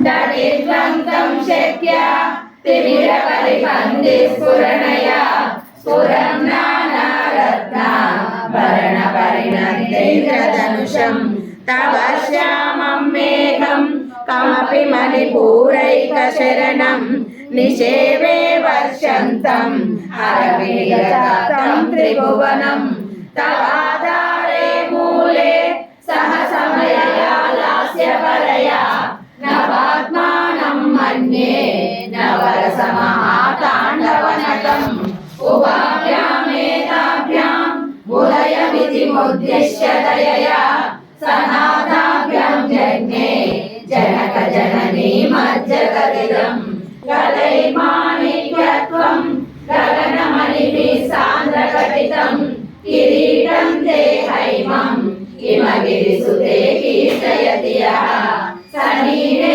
दटिद्वन्तं शक्य तिमिरपरिपन्दिस्फुरणया स्फुरं नानारत्नाभरणपरिणतेन्द्रधनुषं तव श्यामं मेघं कमपि मणिपूरैकशरणं निषेवे वर्षन्तं हरमेघजातं त्रिभुवनं तवाधारे मूले सहसमयया लास्यपरया नवात्मानं मन्ये नवरसमहाताण्डवनटम् उभाभ्यामेताभ्यां मुदयमितिमुद्दिश्य दयया सनाथाभ्यां जज्ञे जनकजननी मज्जगदिदं कलैमाणिक्यत्वं गगनमणिभिः सान्द्रघटितं किरीटं ते हैमं हिमगिरिसुते कीर्तयति यः सनीरे